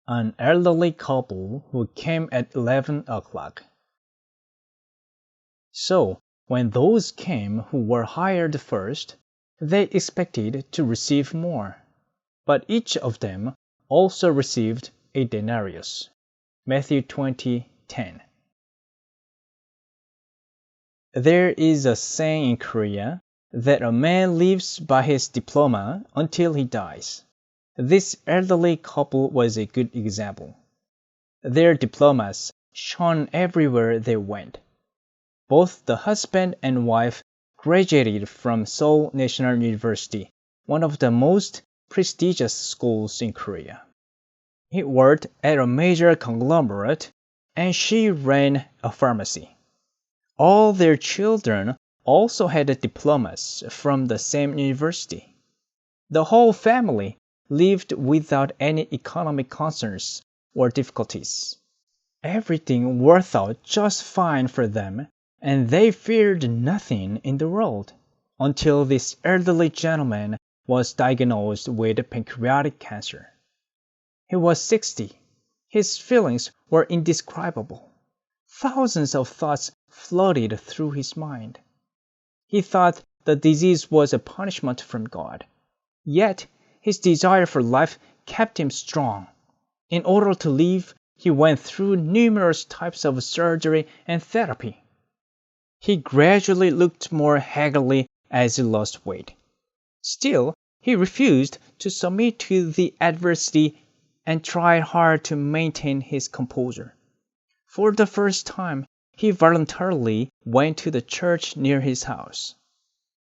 An elderly couple who came at 11 o'clock. So, when those came who were hired first, they expected to receive more. But each of them also received a denarius. Matthew 20:10. There is a saying in Korea that a man lives by his diploma until he dies. This elderly couple was a good example. Their diplomas shone everywhere they went. Both the husband and wife graduated from Seoul National University, one of the most prestigious schools in Korea. He worked at a major conglomerate, and she ran a pharmacy. All their children also had diplomas from the same university. The whole family lived without any economic concerns or difficulties. Everything worked out just fine for them, and they feared nothing in the world until this elderly gentleman was diagnosed with pancreatic cancer. He was 60. His feelings were indescribable. Thousands of thoughts floated through his mind. He thought the disease was a punishment from God. Yet his desire for life kept him strong. In order to live, he went through numerous types of surgery and therapy. He gradually looked more haggardly as he lost weight. Still, he refused to submit to the adversity and tried hard to maintain his composure. For the first time, he voluntarily went to the church near his house.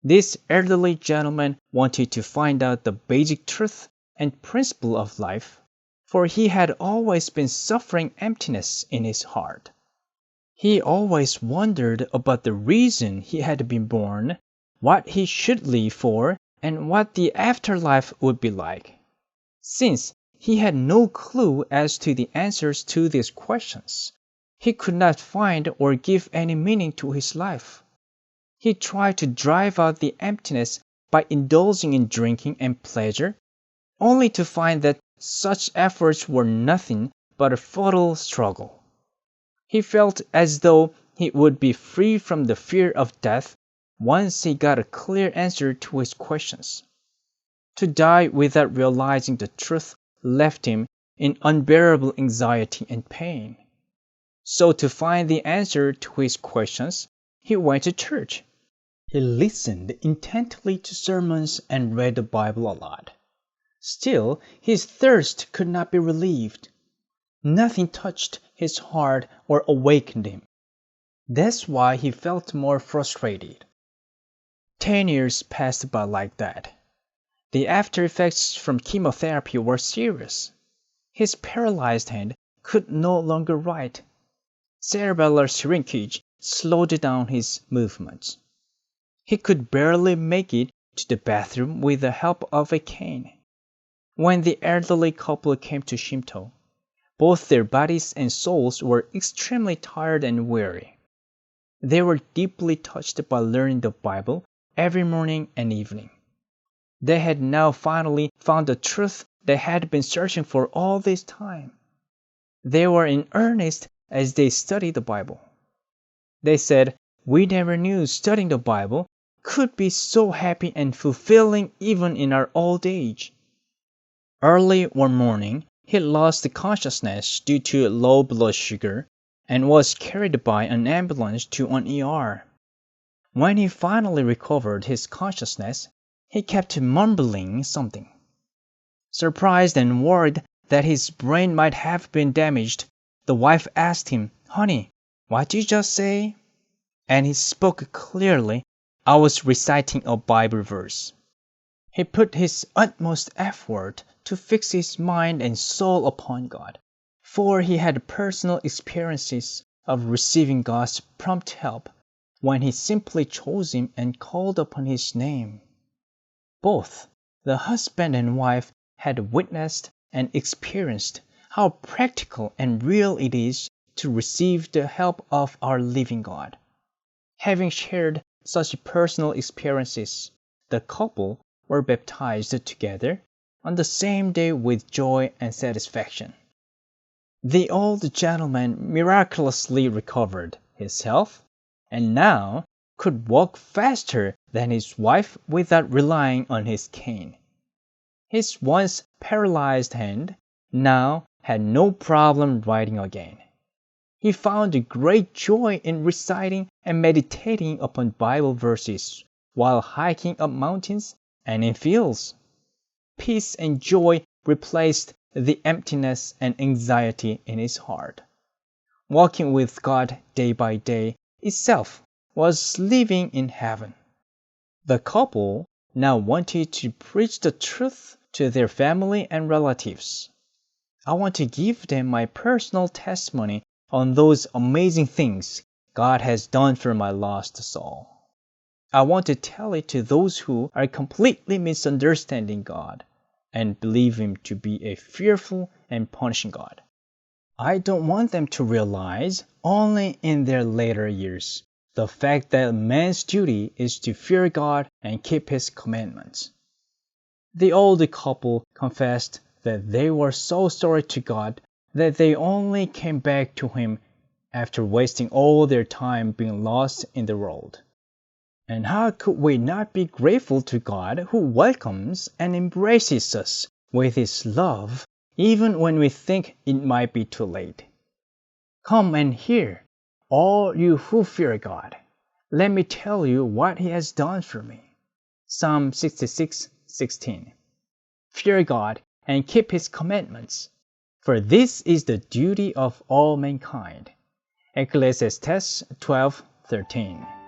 This elderly gentleman wanted to find out the basic truth and principle of life, for he had always been suffering emptiness in his heart. He always wondered about the reason he had been born, what he should live for, and what the afterlife would be like. Since he had no clue as to the answers to these questions, he could not find or give any meaning to his life. He tried to drive out the emptiness by indulging in drinking and pleasure, only to find that such efforts were nothing but a futile struggle. He felt as though he would be free from the fear of death once he got a clear answer to his questions. To die without realizing the truth left him in unbearable anxiety and pain. So to find the answer to his questions, he went to church. He listened intently to sermons and read the Bible a lot. Still, his thirst could not be relieved. Nothing touched his heart or awakened him. That's why he felt more frustrated. 10 years passed by like that. The after effects from chemotherapy were serious. His paralyzed hand could no longer write. Cerebellar shrinkage slowed down his movements. He could barely make it to the bathroom with the help of a cane. When the elderly couple came to Shimto, both their bodies and souls were extremely tired and weary. They were deeply touched by learning the Bible every morning and evening. They had now finally found the truth they had been searching for all this time. They were in earnest as they studied the Bible. They said, "We never knew studying the Bible could be so happy and fulfilling even in our old age." Early one morning, he lost consciousness due to low blood sugar and was carried by an ambulance to an ER. When he finally recovered his consciousness, he kept mumbling something. Surprised and worried that his brain might have been damaged, the wife asked him, "Honey, what did you just say?" And he spoke clearly, "I was reciting a Bible verse." He put his utmost effort to fix his mind and soul upon God, for he had personal experiences of receiving God's prompt help when he simply chose him and called upon his name. Both the husband and wife had witnessed and experienced how practical and real it is to receive the help of our living God. Having shared such personal experiences, the couple were baptized together on the same day with joy and satisfaction. The old gentleman miraculously recovered his health and now could walk faster than his wife without relying on his cane. His once paralyzed hand now had no problem writing again. He found a great joy in reciting and meditating upon Bible verses while hiking up mountains and in fields. Peace and joy replaced the emptiness and anxiety in his heart. Walking with God day by day itself was living in heaven. The couple now wanted to preach the truth to their family and relatives. I want to give them my personal testimony on those amazing things God has done for my lost soul. I want to tell it to those who are completely misunderstanding God and believe Him to be a fearful and punishing God. I don't want them to realize, only in their later years, the fact that man's duty is to fear God and keep His commandments. The old couple confessed that they were so sorry to God that they only came back to Him after wasting all their time being lost in the world. And how could we not be grateful to God who welcomes and embraces us with His love even when we think it might be too late? Come and hear, all you who fear God. Let me tell you what He has done for me. Psalm 66:16. Fear God and keep His commandments, for this is the duty of all mankind. Ecclesiastes 12:13.